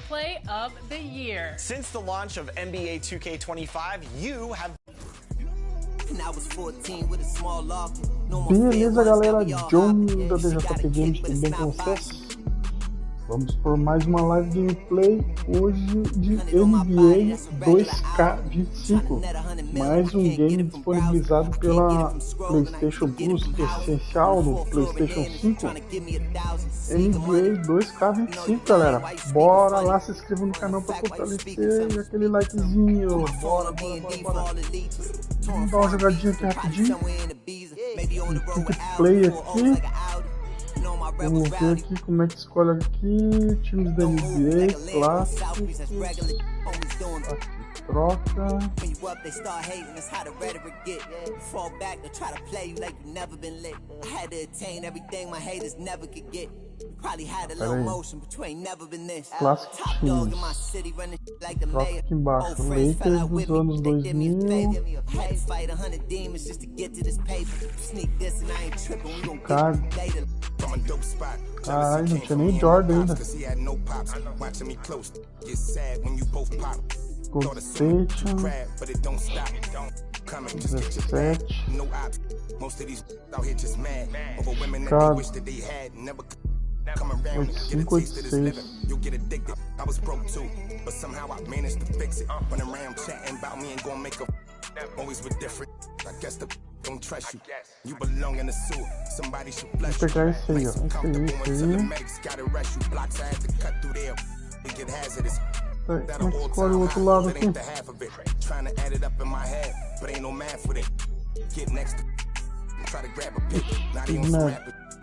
Play of the Year. Since the launch of NBA2K25, you have... Beleza, galera, John da DJP Games, tudo bem com vocês? Vamos por mais uma live gameplay hoje de NBA 2K25, mais um game disponibilizado pela PlayStation Plus Essencial no PlayStation 5. NBA 2K25, galera, bora lá, se inscreva no canal para fortalecer e aquele likezinho, bora. Vamos dar uma jogadinha aqui rapidinho, um quick play aqui. Vamos ver aqui como é que escolhe aqui, times da NBA, clássicos, aqui, troca. Clássico times. Troca aqui embaixo, Lakers dos anos 2000. Chicago. Caralho, não tinha nem Jordan ainda. Gold Station 17. Chicago 8586. Vou pegar esse aí, ó. Esse aí. Como é que escolhe o outro lado aqui?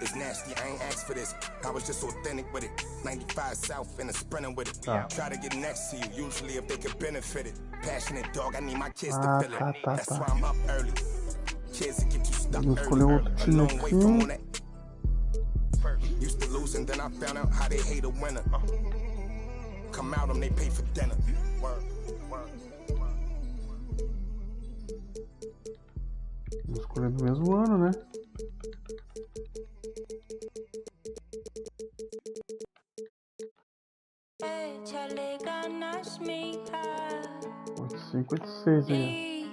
It's nasty, I ain't asked for this. I was just authentic with it. 95 South in a sprinter with it. Try to get next to you, usually if they could benefit it. Passionate dog, I need my kids to feel it. That's why I'm up early. Kids to get you stuck early. A long way from on that. Used to lose and then I found out how they hate a winner. Come out them, they pay for dinner. Vou escolher do mesmo ano, né? Cinco e seis aí.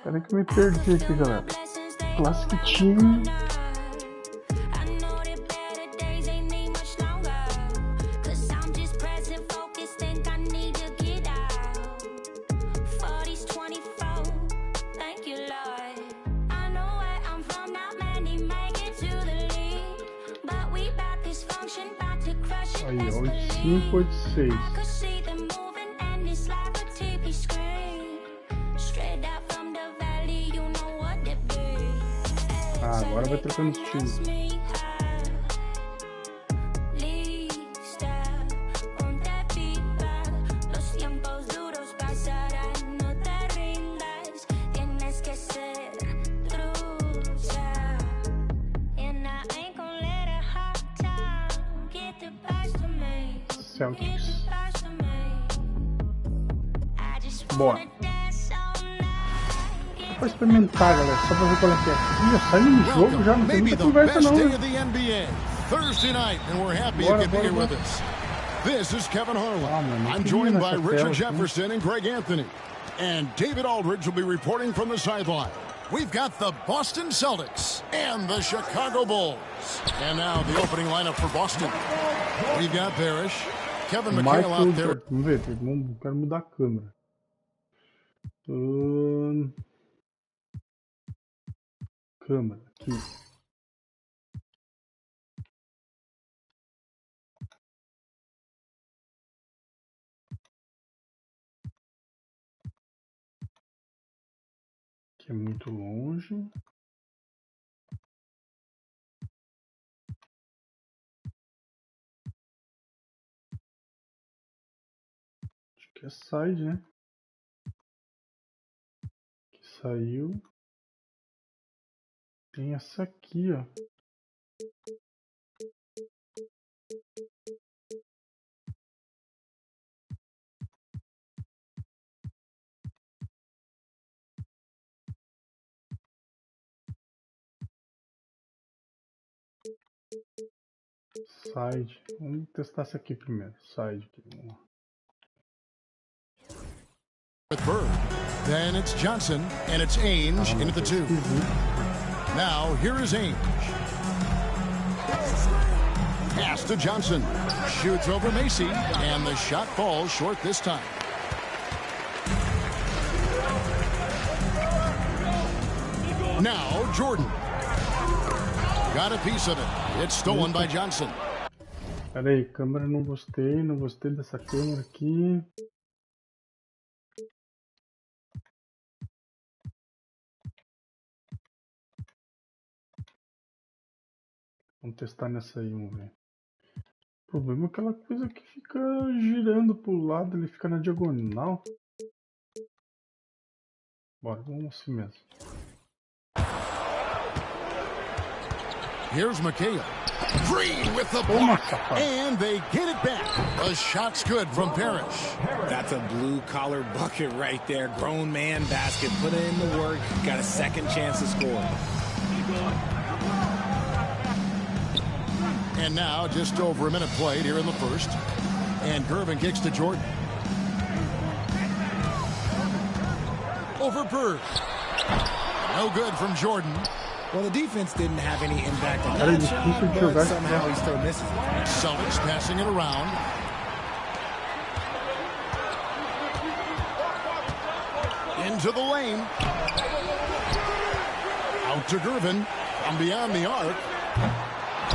Peraí que eu me perdi aqui, galera. Classic Team. Aí, ó, 8586. Agora vai trocando os times. Celtics. Bora. Vou experimentar, galera, só pra ver qual é que é. Ih, já saiu no jogo, já não tem muita conversa não, né? Bora. This is Kevin Harlan. I'm joined by Richard Jefferson and Greg Anthony. And David Aldridge will be reporting from the sideline. We've got the Boston Celtics and the Chicago Bulls. And now the opening lineup for Boston. We've got Parrish, Kevin McHale out there. Vamos ver, quero mudar a câmera. Câmera, aqui. Aqui é muito longe. Acho que é side, né? Que saiu. Tem essa aqui, ó. Side. Vamos testar essa aqui primeiro. Side. Vamos lá. With Bird. Then it's Johnson, and it's Ainge into the 2. Now, here is Ainge. Pass to Johnson. Shoots over Macy, and the shot falls short this time. Now, Jordan. Got a piece of it. It's stolen by Johnson. Pera aí, câmera não gostei dessa câmera aqui. Vamos testar nessa aí, vamos ver. O problema é aquela coisa que fica girando pro lado, ele fica na diagonal. Bora, vamos assim mesmo. Here's McHale. Green with the block, and they get it back. A shot's good from Parrish. That's a blue-collar bucket right there. Grown man basket. Put in the work. Got a second chance to score. And now, just over a minute played here in the first. And Gervin kicks to Jordan. Over Bird. No good from Jordan. Well, the defense didn't have any impact on that shot, but somehow he still misses it. Celtics passing it around. Into the lane. Out to Gervin. From beyond the arc.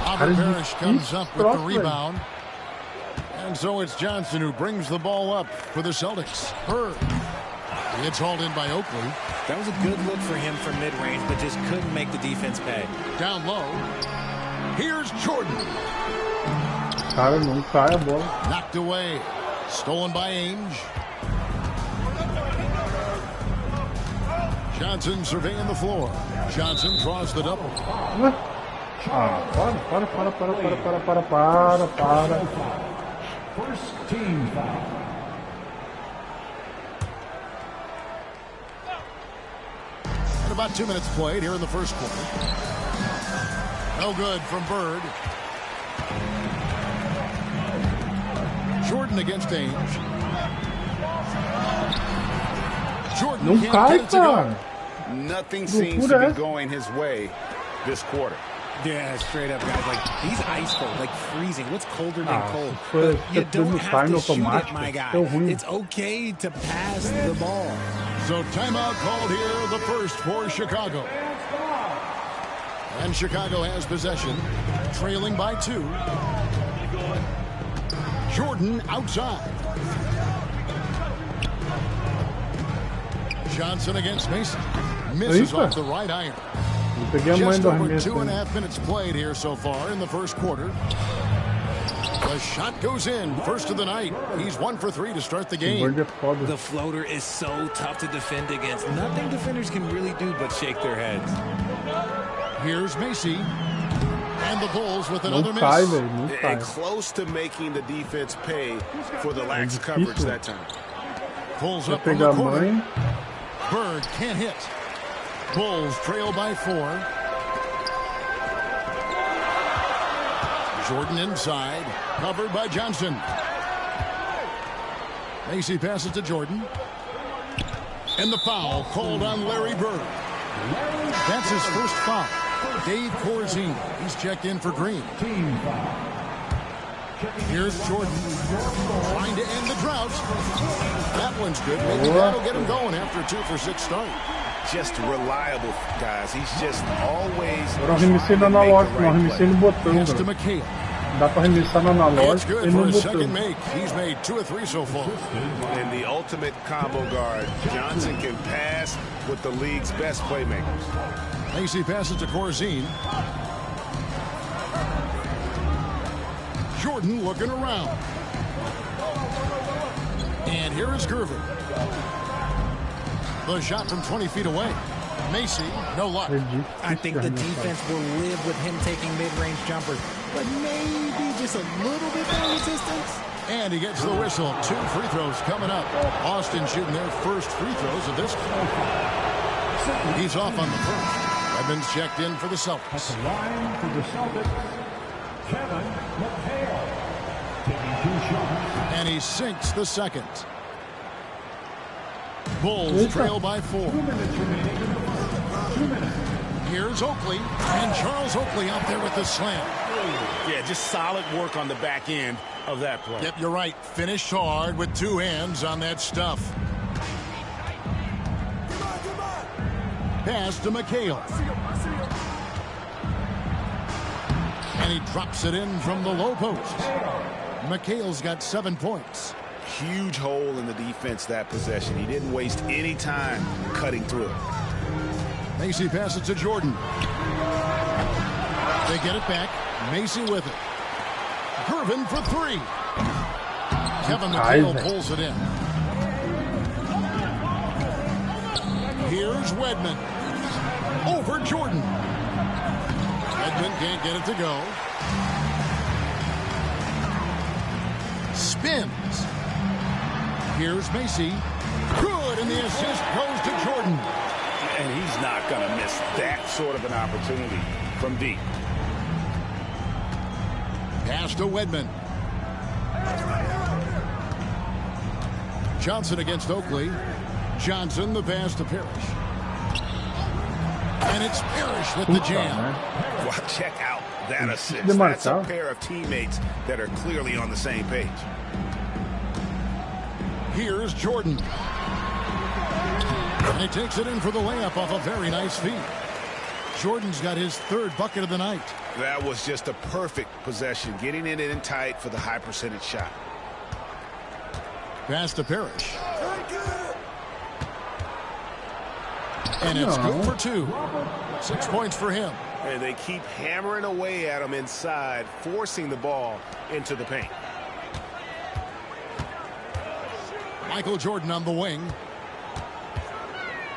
Robert Parrish comes up with the rebound. And so it's Johnson who brings the ball up for the Celtics. Bird. It's hauled in by Oakley. That was a good look for him from mid-range, but just couldn't make the defense pay. Down low. Here's Jordan. Cara, não cai a bola. Knocked away. Stolen by Ainge. Johnson surveying the floor. Johnson draws the double. Para. First team foul. And about 2 minutes played here in the first quarter. No good from Bird. Jordan against Ainge. Jordan Não cai, cara. Nothing seems to be going his way this quarter. Yeah, straight up, guys. Like, he's ice cold, like freezing. What's colder than cold? Foi You don't have to shoot it, automático. my guy. Deu ruim. It's okay to pass the ball. So timeout called here, the first for Chicago. And Chicago has possession, trailing by 2. Jordan outside. Johnson against Mason. Misses off the right iron. Just over 2.5 minutes played here so far in the first quarter. The shot goes in, first of the night. He's 1 for 3 to start the game. The floater is so tough to defend against. Nothing defenders can really do but shake their heads. Here's Macy. And the Bulls with another miss. And close to making the defense pay for the lax coverage that time. Pulls up from the corner. Bird can't hit. Bulls trail by 4. Jordan inside, covered by Johnson. Macy passes to Jordan. And the foul called on Larry Bird. That's his first foul. Dave Corzine, he's checked in for Green. Here's Jordan, trying to end the drought. That one's good. Maybe that'll get him going after a 2 for 6 start. Just reliable, guys. He's just always. Agora eu arremessei no analógico, não arremessei no botão. Dá pra arremessar no analógico e no botão. He's made 2 or 3 so far. And the ultimate combo guard, Johnson can pass with the league's best playmakers. Macy passes to Corzine. Jordan looking around. And here is Gervin. The shot from 20 feet away. Macy, no luck. I think the defense will live with him taking mid-range jumpers, but maybe just a little bit more resistance. And he gets the whistle. 2 free throws coming up. Boston shooting their first free throws of this quarter. He's off on the first. Evans checked in for the Celtics. At the line for the Celtics, And he sinks the second. Bulls trail by 4. Here's Oakley, and Charles Oakley out there with the slam. Yeah, just solid work on the back end of that play. Yep, you're right. Finished hard with 2 hands on that stuff. Pass to McHale. And he drops it in from the low post. McHale's got 7 points. Huge hole in the defense that possession. He didn't waste any time cutting through it. Macy passes to Jordan. They get it back. Macy with it. Gervin for 3. Kevin McHale pulls it in. Here's Wedman. Over Jordan. Wedman can't get it to go. Spins. Here's Macy. Good, and the assist goes to Jordan. And he's not going to miss that sort of an opportunity from deep. Pass to Wedman. Johnson against Oakley. Johnson, the pass to Parrish. And it's Parrish with the jam. Well, check out that assist. That's a pair of teammates that are clearly on the same page. Here's Jordan. And he takes it in for the layup off a very nice feed. Jordan's got his 3rd bucket of the night. That was just a perfect possession, getting it in tight for the high percentage shot. Pass to Parrish. And it's good for 2. 6 points for him. And they keep hammering away at him inside, forcing the ball into the paint. Michael Jordan on the wing.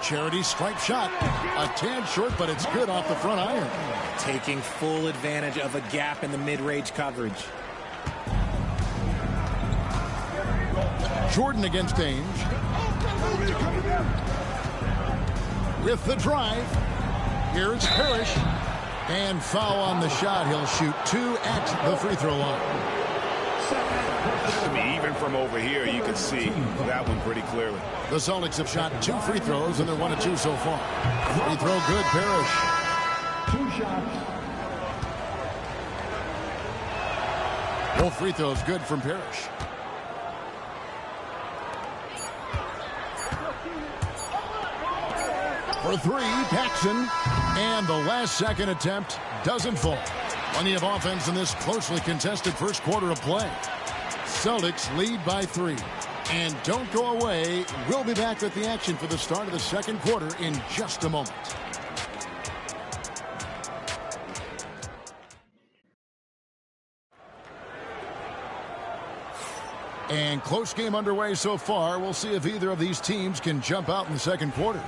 Charity stripe shot. A tad short, but it's good off the front iron. Taking full advantage of a gap in the mid-range coverage. Jordan against Ainge. With the drive. Here's Parrish. And foul on the shot. He'll shoot 2 at the free throw line. I mean, even from over here, you can see that one pretty clearly. The Celtics have shot 2 free throws, and they're 1 of 2 so far. Free throw good, Parrish. 2 shots. Both free throws good from Parrish. For 3, Paxson. And the last second attempt doesn't fall. Plenty of offense in this closely contested first quarter of play. Celtics lead by 3. And don't go away. We'll be back with the action for the start of the second quarter in just a moment. And close game underway so far. We'll see if either of these teams can jump out in the second quarter.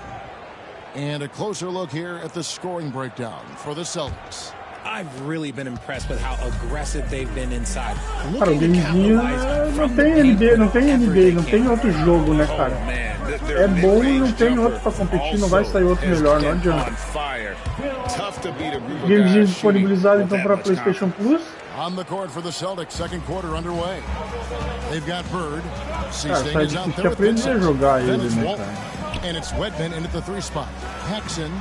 And a closer look here at the scoring breakdown for the Celtics. I've really been impressed with how aggressive they've been inside. Cara, o gamezinho não tem NBA, não tem NBA, não tem outro jogo, né, cara? É bom e não tem outro pra competir, não vai sair outro melhor, não adianta. Gamezinho disponibilizado então para PlayStation Plus. On the court for the Celtics, second quarter underway. They've got Bird. Cara, tá difícil de aprender a jogar ele, né, cara? And it's Wedman in at the 3 spot. Paxson.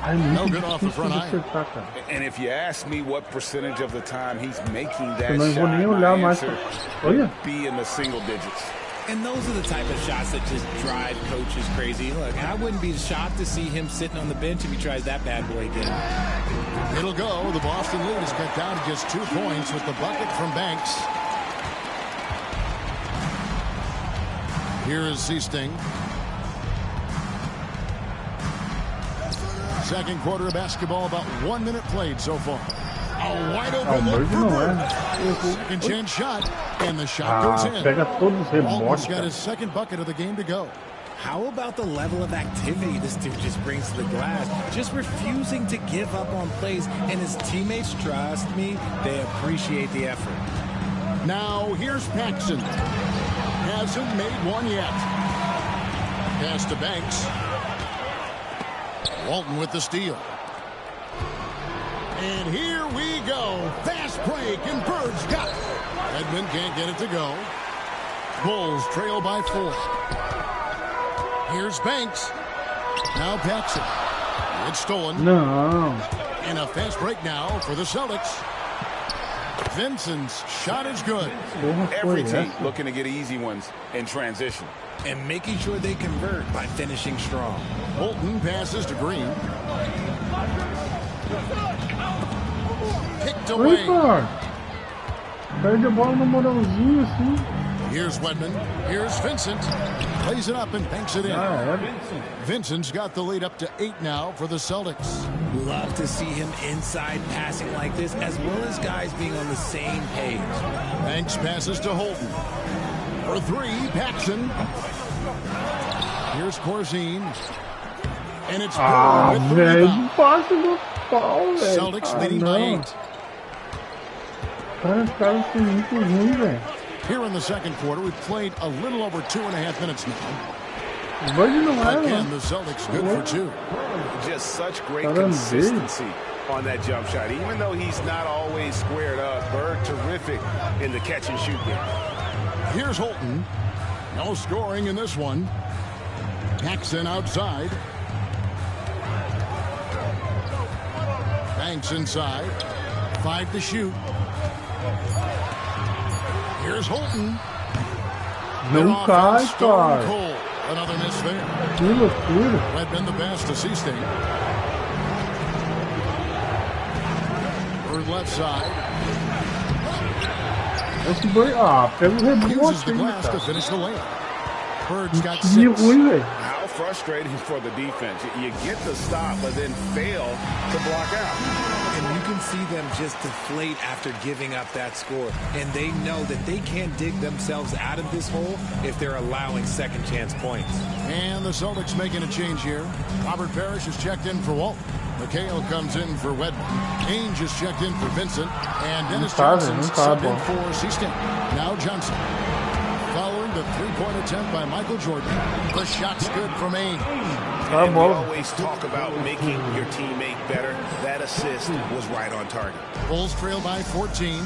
É No muito good off the difícil front de iron. acertar, cara. And if you ask me what percentage of the time he's making that Eu não vou nem olhar mais. Olha. be in the single digits. And those are the type of shots that just drive coaches crazy. Look, I wouldn't be shocked to see him sitting on the bench if he tries that bad boy again. It'll go. The Boston lead is cut down to just 2 points with the bucket from Banks. Here is Seasting. Second quarter of basketball, about 1 minute played so far. A wide open look for Bird. Second chance shot, and the shot goes in. Pega todos os rebotes, Walton's got cara. his second bucket of the game to go. How about the level of activity this dude just brings to the glass? Just refusing to give up on plays, and his teammates, trust me, they appreciate the effort. Now here's Paxson. Hasn't made one yet. Pass to Banks. Walton with the steal. And here we go. Fast break, and Bird's got it. Edmond can't get it to go. Bulls trail by 4. Here's Banks. Now Paxson. It's stolen. Não. And a fast break now for the Celtics. Vincent's shot is good. Every team looking to get easy ones in transition. And making sure they convert by finishing strong. Bolton passes to Green. Kicked away. Perde a bola no moralzinho assim. Here's Wedman. Here's Vincent. Plays it up and banks it in. Vincent's got the lead up to 8 now for the Celtics. Love to see him inside passing like this, as well as guys being on the same page. Banks passes to Holton. For 3, Paxson. Here's Corzine. And it's good with the rebound. Celtics leading by 8. Cara, os caras são muito ruins, velho. Here in the second quarter, we've played a little over 2.5 minutes now. Again, the Celtics good for 2. Just such great consistency on that jump shot. Even though he's not always squared up, Bird terrific in the catch and shoot game. Here's Holton. No scoring in this one. Paxson outside. Banks inside. 5 to shoot. Here's Holton. Não cai, cara. Cold. Another miss there. Que loucura. Redmond the pass to Seasting. Bird left side. Esse boi, pega o rebote. Uses the glass to finish the layup. Bird's got 6. How frustrating for the defense. You get the stop, but then fail to block out. And you can see them just deflate after giving up that score. And they know that they can't dig themselves out of this hole if they're allowing second chance points. And the Celtics making a change here. Robert Parrish is checked in for Walt. McHale comes in for Wedman. Ainge is checked in for Vincent. And Dennis Johnson's subbed in for Seasting. Now Johnson. Following the 3-point attempt by Michael Jordan. The shot's good from Ainge. And we always talk about making your teammate better. That assist was right on target. Bulls trail by 14.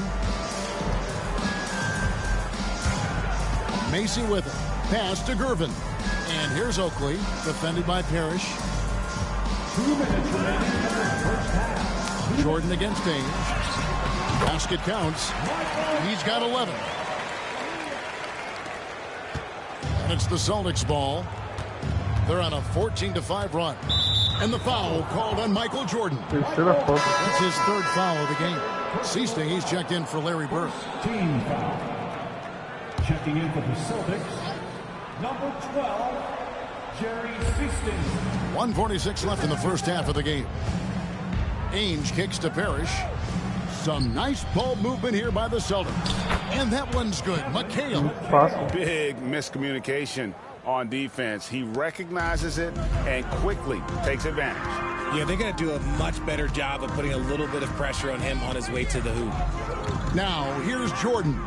Macy with it. Pass to Gervin. And here's Oakley, defended by Parrish. 2 minutes remaining in the first half. Jordan against Ainge. Basket counts. He's got 11. And it's the Celtics ball. They're on a 14-5 run. And the foul called on Michael Jordan. That's his 3rd foul of the game. Seasting, he's checked in for Larry Bird. Team foul. Checking in for the Celtics, number 12, Jerry Seasting. 1:46 left in the first half of the game. Ainge kicks to Parrish. Some nice ball movement here by the Celtics. And that one's good. McHale. Big miscommunication on defense. He recognizes it and quickly takes advantage. Yeah, they're going to do a much better job of putting a little bit of pressure on him on his way to the hoop. Now, here's Jordan.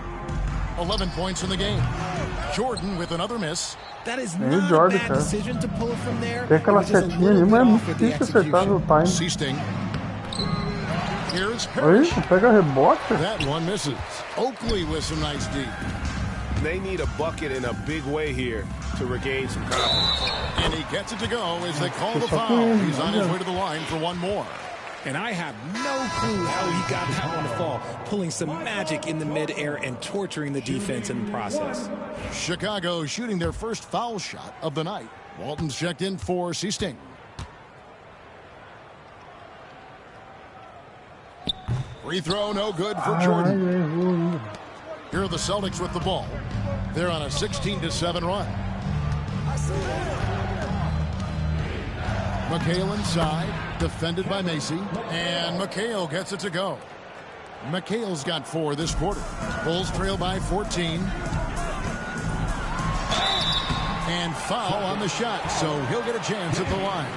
11 points in the game. Jordan with another miss. That is not a bad decision to pull it from there. Tem aquela setinha ali, mas é muito difícil acertar no time. Seasting. Here's Parrish. Pega rebote. That one misses. Oakley with some nice D. They need a bucket in a big way here to regain some confidence. And he gets it to go as they call the foul. He's on his way to the line for one more. And I have no clue how he got that one to fall, pulling some magic in the midair and torturing the defense in the process. Chicago shooting their first foul shot of the night. Walton's checked in for Seasting. Free throw, no good for Jordan. Here are the Celtics with the ball. They're on a 16-7 run. McHale inside, defended by Macy, and McHale gets it to go. McHale's got 4 this quarter. Bulls trail by 14. And foul on the shot, so he'll get a chance at the line.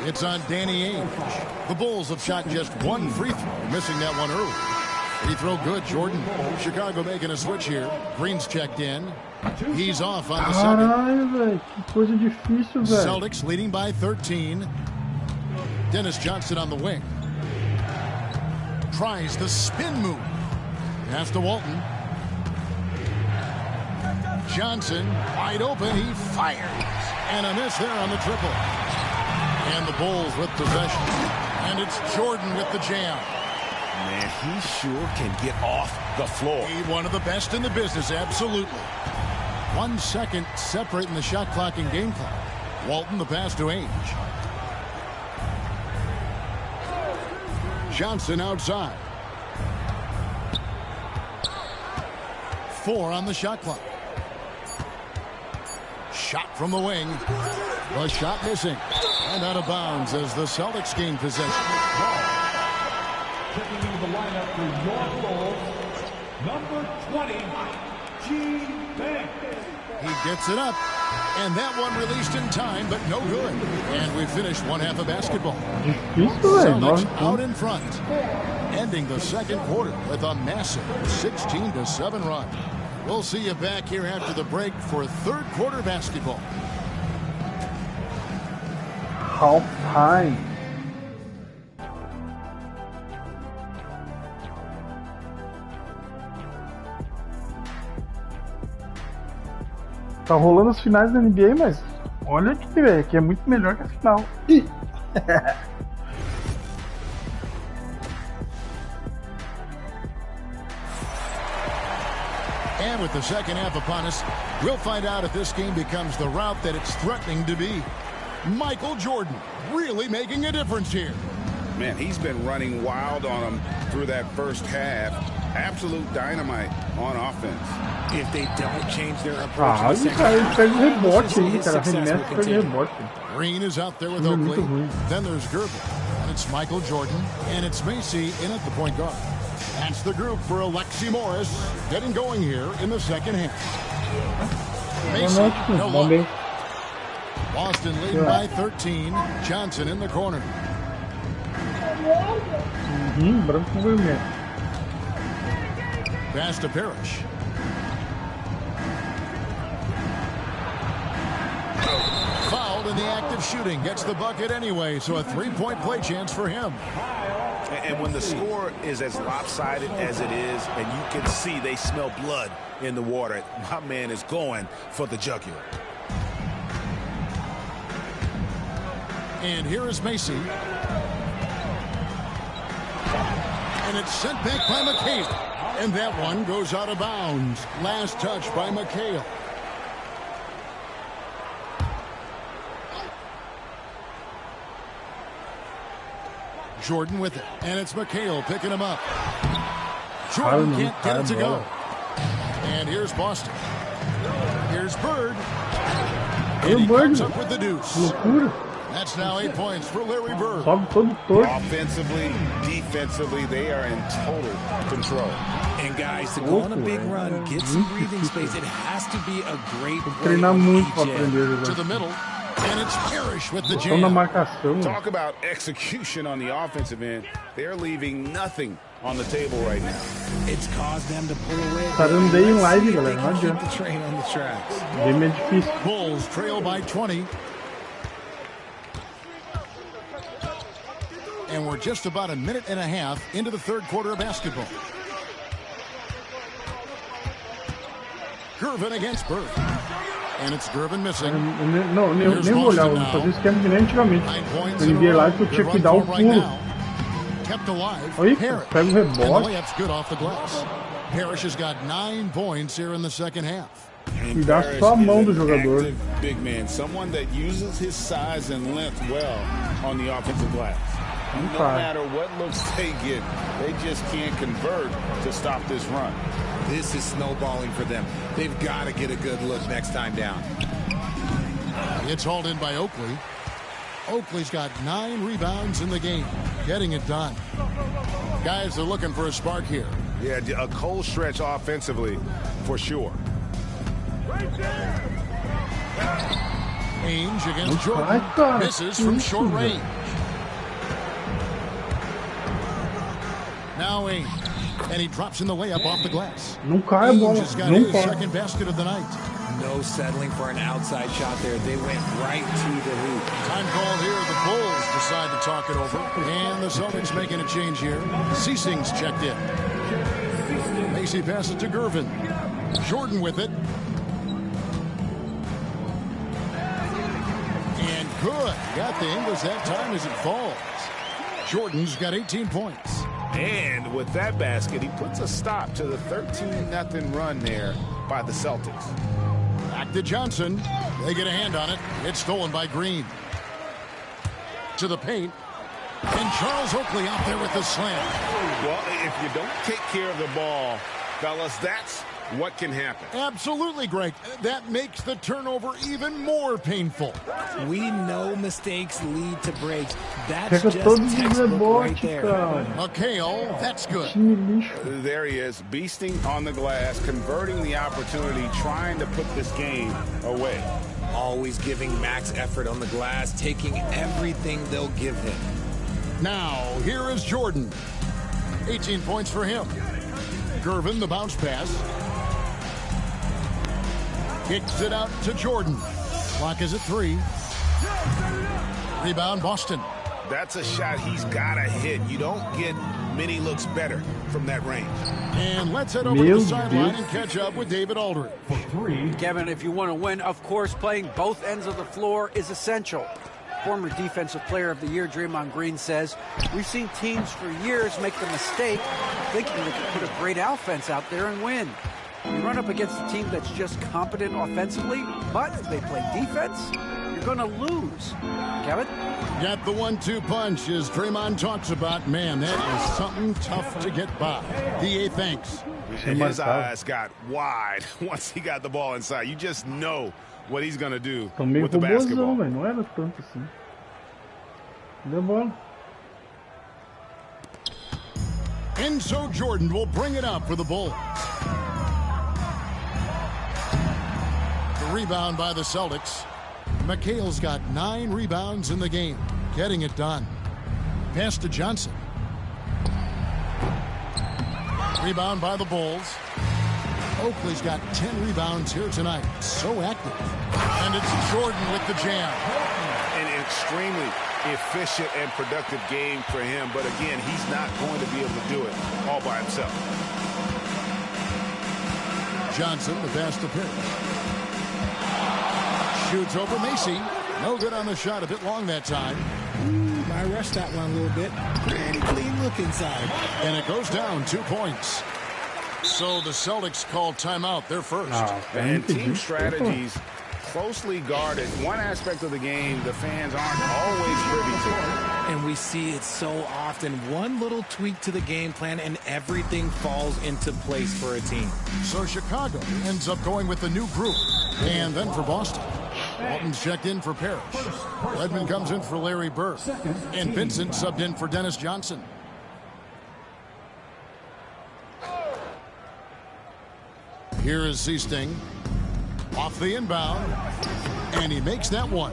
It's on Danny Ainge. The Bulls have shot just 1 free throw, missing that one early. Free throw good, Jordan. Chicago making a switch here. Green's checked in. He's off on the second. Caralho, velho. Que coisa difícil, velho. Celtics leading by 13. Dennis Johnson on the wing. tries the spin move. Pass to Walton. Johnson, wide open, he fires. And a miss there on the triple. And the Bulls with possession. And it's Jordan with the jam. Man, he sure can get off the floor. He's one of the best in the business, absolutely. 1 second separating the shot clock and game clock. Walton, the pass to Ainge. Johnson outside. 4 on the shot clock. Shot from the wing. The shot missing. And out of bounds as the Celtics gain possession. Checking into the lineup for your Bulls, number 20, G-Bank. He gets it up. And that one released in time, but no good. And we finished one half of basketball. Celtics out in front. Ending the second quarter with a massive 16-7 run. We'll see you back here after the break for third quarter basketball. Half time. Tá rolando as finais da NBA, mas olha aqui, velho, que é muito melhor que a final. And with the second half upon us, we'll find out if this game becomes the route that it's threatening to be. Michael Jordan really making a difference here. Man, he's been running wild on them through that first half. Absolute dynamite on offense. If they don't change their approach, Green is out there with Oakley. Then there's Gervin. And it's Michael Jordan. And it's Macy in at the point guard. That's the group for Alexi Morris getting going here in the second half. Macy, no luck. Boston leading by 13. Johnson in the corner. Pass to Parrish. Fouled in the act of shooting. Gets the bucket anyway, so a three-point play chance for him. And when the score is as lopsided as it is, and you can see they smell blood in the water, my man is going for the jugular. And here is Macy. And it's sent back by McHale. And that one goes out of bounds. Last touch by McHale. Jordan with it. And it's McHale picking him up. Jordan can't get it to go. And here's Boston. Here's Bird. And he comes up with the deuce. That's now 8 points for Larry Bird. Offensively, defensively, they are in total control. And guys, to go on a big run, get some breathing space, it has to be a great to the middle. And it's Parrish with the jam. Talk about execution on the offensive end. They're leaving nothing on the table right now. It's caused them to pull away. Keep the train on the tracks. Bulls trail by 20. And we're just about a minute and a half into the third quarter of basketball. Gervin against Bird. And it's Gervin missing. Não, nem vou olhar, vou fazer o esquema que nem antigamente. No NBA Live tu tinha que dar o pulo. Aí, pega o rebote. Parrish has got 9 points here in the second half. E dá só a mão do jogador. Big man, someone that uses his size and length well on the offensive glass. No matter what looks they get, they just can't convert to stop this run. This is snowballing for them. They've got to get a good look next time down. It's hauled in by Oakley. Oakley's got 9 rebounds in the game. Getting it done. Guys are looking for a spark here. Yeah, a cold stretch offensively for sure. Ainge against Jordan. Misses from short range. Now Ainge. And he drops in the layup off the glass. Ainge has got his second basket of the night. No settling for an outside shot there. They went right to the hoop. Time call here. The Bulls decide to talk it over. And the Celtics making a change here. Ceasing's checked in. Macy passes to Gervin. Jordan with it. And good. Got the Ingles that time as it falls. Jordan's got 18 points. And with that basket, he puts a stop to the 13-0 run there by the Celtics. Back to Johnson. They get a hand on it. It's stolen by Green. To the paint. And Charles Oakley out there with the slam. Well, if you don't take care of the ball, fellas, that's what can happen. Absolutely, Greg. That makes the turnover even more painful. We know mistakes lead to breaks. That's Pega just todos os textbook right rebotes, there. cara. McHale, that's good. Time lixo. There he is, beasting on the glass, converting the opportunity, trying to put this game away. Always giving max effort on the glass, taking everything they'll give him. Now, here is Jordan. 18 points for him. Gervin, the bounce pass. Kicks it out to Jordan. Clock is at 3. Rebound, Boston. That's a shot he's got to hit. You don't get many looks better from that range. And let's head over to the sideline and catch up with David Aldridge. Kevin, if you want to win, of course, playing both ends of the floor is essential. Former Defensive Player of the Year Draymond Green says, we've seen teams for years make the mistake thinking they can put a great offense out there and win. You run up against a team that's just competent offensively, but if they play defense, you're going to lose. Kevin? Got the 1-2 punch as Draymond talks about. Man, that is something tough to get by. DA, thanks. His eyes got wide once he got the ball inside. You just know what he's going to do with the basketball. Não era tanto assim. Deu bola. And so Jordan will bring it up for the Bulls. The rebound by the Celtics. McHale's got 9 rebounds in the game. Getting it done. Pass to Johnson. Rebound by the Bulls. Oakley's got 10 rebounds here tonight. So active. And it's Jordan with the jam. An extremely efficient and productive game for him. But again, he's not going to be able to do it all by himself. Johnson, the pass to Pierce. Shoots over Macy. No good on the shot. A bit long that time. I rushed that one a little bit. Pretty clean look inside. And it goes down 2 points. So the Celtics call timeout. They're first. And team strategies closely guarded. One aspect of the game the fans aren't always privy to. And we see it so often. One little tweak to the game plan and everything falls into place for a team. So Chicago ends up going with the new group. And then for Boston. Walton's checked in for Parrish. Redmond comes in for Larry Bird. And Vincent subbed in for Dennis Johnson. Here is Seasting. Off the inbound. And he makes that one.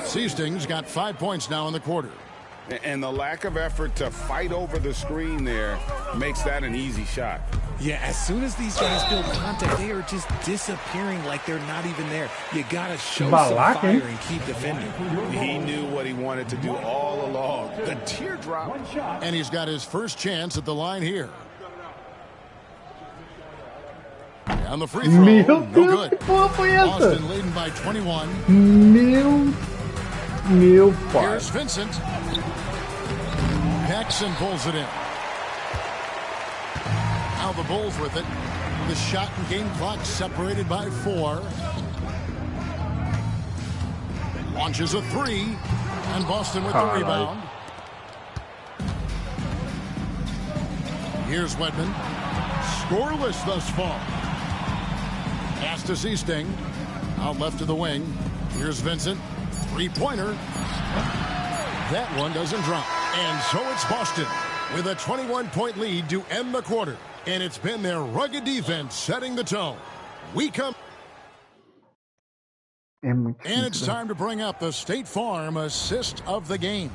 Seasting's got 5 points now in the quarter. And the lack of effort to fight over the screen there makes that an easy shot. Yeah, as soon as these guys build contact, they are just disappearing like they're not even there. You got to show some fire and keep defending. He knew what he wanted to do all along. The teardrop. And he's got his first chance at the line here. On the free throw, no good. Boston leading by 21. Meu pai. Here's Vincent. Paxson pulls it in. Now the Bulls with it. The shot and game clock separated by 4. Launches a 3. And Boston with the rebound. Here's Wedman. Scoreless thus far. Pass to Seasting. Out left to the wing. Here's Vincent. 3-pointer. That one doesn't drop. And so it's Boston with a 21-point lead to end the quarter. And it's been their rugged defense setting the tone. We come. And it's time to bring up the State Farm assist of the game.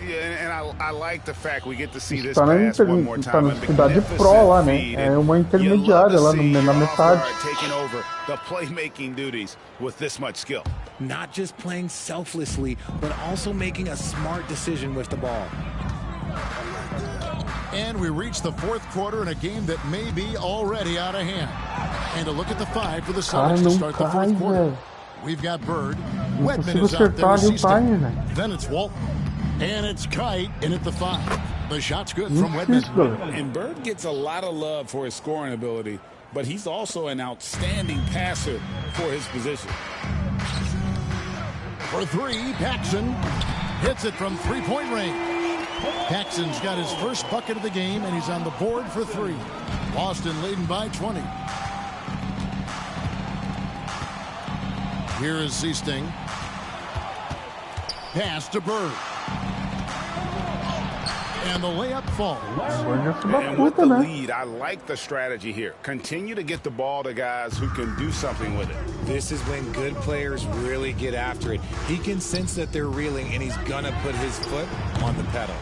Yeah, and I like the fact we get to see this Tá pass one more tá na time. cidade pro lá, né? É uma intermediária lá na metade. Taking over the playmaking duties with this much skill. Not just playing selflessly, but also making a smart decision with the ball. And we reach the fourth quarter in a game that may be already out of hand. And a look at the five for the Celtics to start the fourth quarter. We've got Bird. Wedman is out there. Then it's Walton. And it's Kite in at the five. The shot's good from Wedman. And Bird gets a lot of love for his scoring ability, but he's also an outstanding passer for his position. For three, Paxson hits it from three-point range. Paxson's got his first bucket of the game, and he's on the board for three. Boston leading by 20. Here is Seasting. Pass to Bird. And the layup falls. And with the lead, I like the strategy here. Continue to get the ball to guys who can do something with it. This is when good players really get after it. He can sense that they're reeling, and he's going to put his foot on the pedal.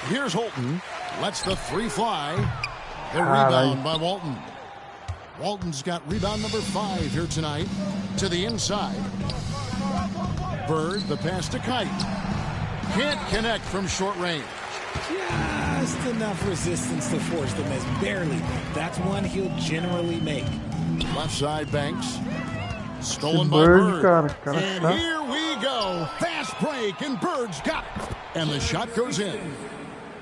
Here's Holton. Lets the three fly. The rebound by Walton. Walton's got rebound number 5 here tonight. To the inside. Bird, the pass to Kite. Can't connect from short range. Just enough resistance to force the miss. Barely. That's one he'll generally make. Left side, Banks. Stolen by Bird. And here we go. Fast break, and Bird's got it. And the shot goes in.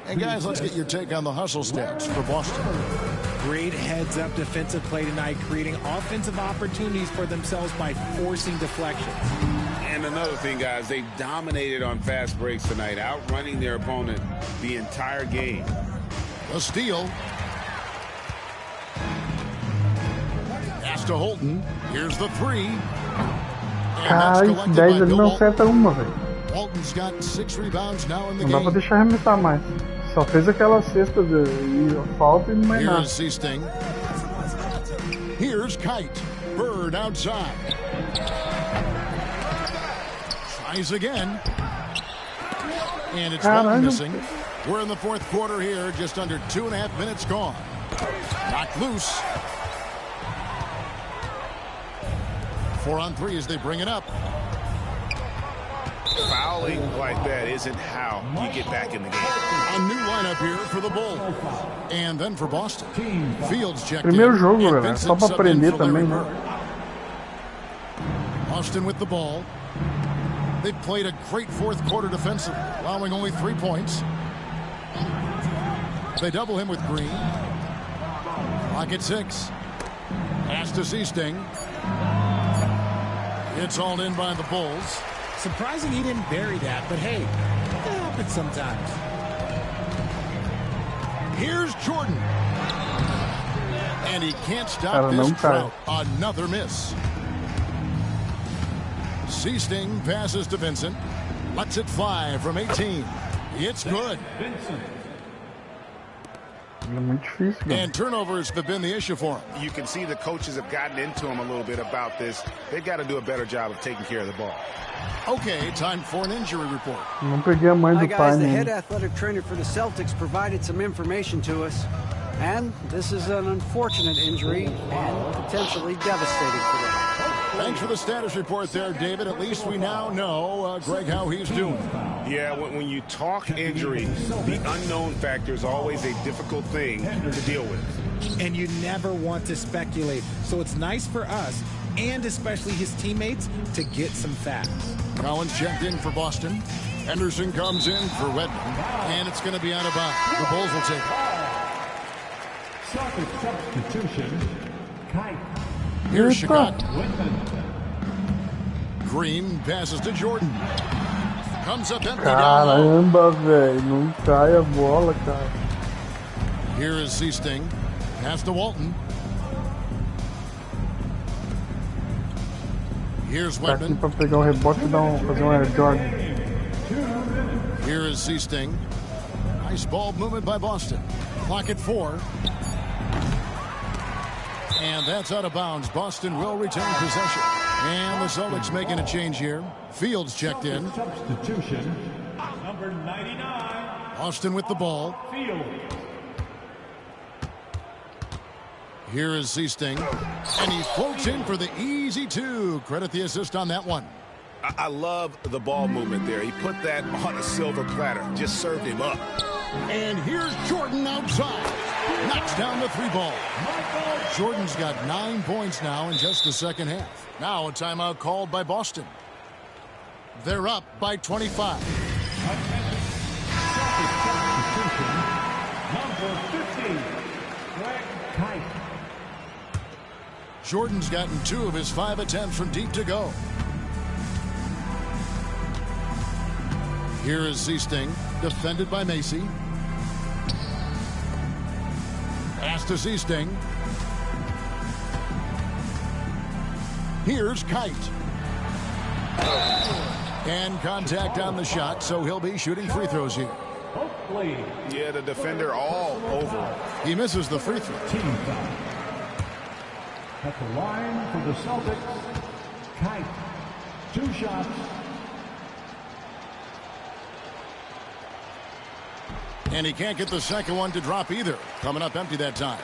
And guys, let's get your take on the hustle stats for Boston. Great heads-up defensive play tonight, creating offensive opportunities for themselves by forcing deflections. And another thing, guys, they dominated on fast breaks tonight, outrunning their opponent the entire game. A steal. Pass to Holton. Here's the three. Cara, 10 ele não acerta uma, velho. Walton's got 6 rebounds now in the game. Não dá pra deixar arremessar mais. Só fez aquela cesta de falta e não mais nada. Here's Seasting. Here's Kite. Bird outside. Tries again. And it's Walton missing. We're in the fourth quarter here. Just under 2.5 minutes gone. Knocked loose. 4 on 3 as they bring it up. Fouling like that isn't how you get back in the game. A new lineup here for the Bulls. And then for Boston. Fields checked Primeiro in. jogo, galera. Só pra aprender também, né? Boston with the ball. They've played a great fourth quarter defensive, allowing only 3 points. They double him with Green. Clock at 6. Pass to Seasting. It's hauled in by the Bulls. Surprising he didn't bury that, but hey, it happens sometimes. Here's Jordan. And he can't stop this drought. Another miss. Seasting passes to Vincent. Lets it fly from 18. It's good. And turnovers have been the issue for him. You can see the coaches have gotten into him a little bit about this. They've got to do a better job of taking care of the ball. Okay, time for an injury report. Não peguei a mãe do pai, the head athletic trainer for the Celtics provided some information to us. And this is an unfortunate injury and potentially devastating for them. Thanks for the status report there, David. At least we now know, Greg, how he's doing. Yeah, when you talk injury, the unknown factor is always a difficult thing to deal with. And you never want to speculate. So it's nice for us, and especially his teammates, to get some facts. Collins checked in for Boston. Henderson comes in for Wedman. And it's going to be out of bounds. The Bulls will take it. Substitution. Kite. Here's Chicago. Green passes to Jordan. Comes up empty down low. Caramba, velho. Não cai a bola, cara. Here is Seasting. Pass to Walton. Here's Tá aqui Wedman. pra pegar o rebote e fazer um Air Jordan. Here is Seasting. Nice ball movement by Boston. Clock at 4. And that's out of bounds. Boston will retain possession. And the Celtics making a change here. Fields checked in. Substitution, number 99. Austin with the ball. Field. Here is Seasting. And he floats in for the easy two. Credit the assist on that one. I love the ball movement there. He put that on a silver platter. Just served him up. And here's Jordan outside. Knocks down the three ball. Jordan's got 9 points now in just the second half. Now a timeout called by Boston. They're up by 25. Number 50, Greg Kite. Jordan's gotten 2 of his 5 attempts from deep to go. Here is Seasting, defended by Macy. Pass to Seasting. Here's Kite. And contact on the shot, so he'll be shooting free throws here. Yeah, the defender all over. He misses the free throw. Team foul. At the line for the Celtics, Kite. 2 shots. And he can't get the second one to drop either. Coming up empty that time.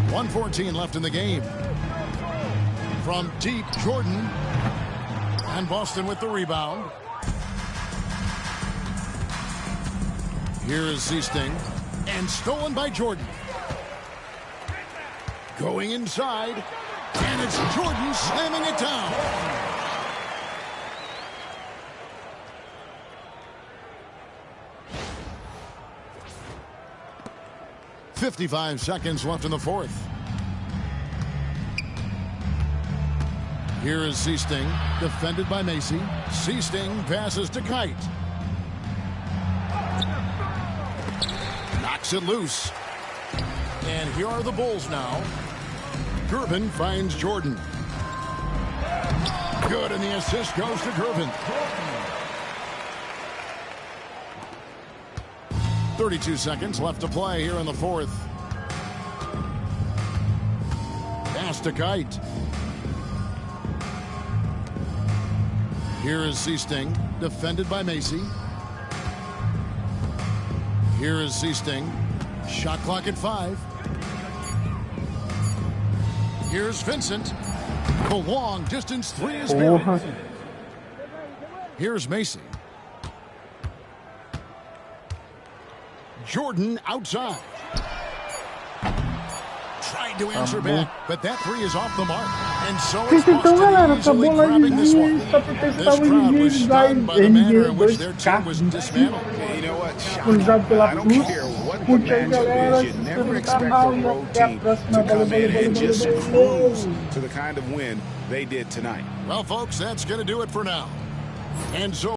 1:14 left in the game. From deep, Jordan. And Boston with the rebound. Here is Seasting. And stolen by Jordan. Going inside. And it's Jordan slamming it down. .55 seconds left in the fourth. Here is Seasting, defended by Macy. Seasting passes to Kite. Knocks it loose. And here are the Bulls now. Gervin finds Jordan. Good, and the assist goes to Gervin. 32 seconds left to play here in the fourth. Pass to Kite. Here is Seasting, defended by Macy. Here is Seasting. Shot clock at 5. Here's Vincent. The long distance 3 is buried. Here's Macy. Jordan outside. Tried to answer back, but that 3 is off the mark. And so it's Boston easily grabbing this one. This crowd was stunned by the manner in which their team was dismantled. You know what? I don't care what the matchup is. You never expect a road team to come in and just cruise to the kind of win they did tonight. Well, folks, that's going to do it for now. And so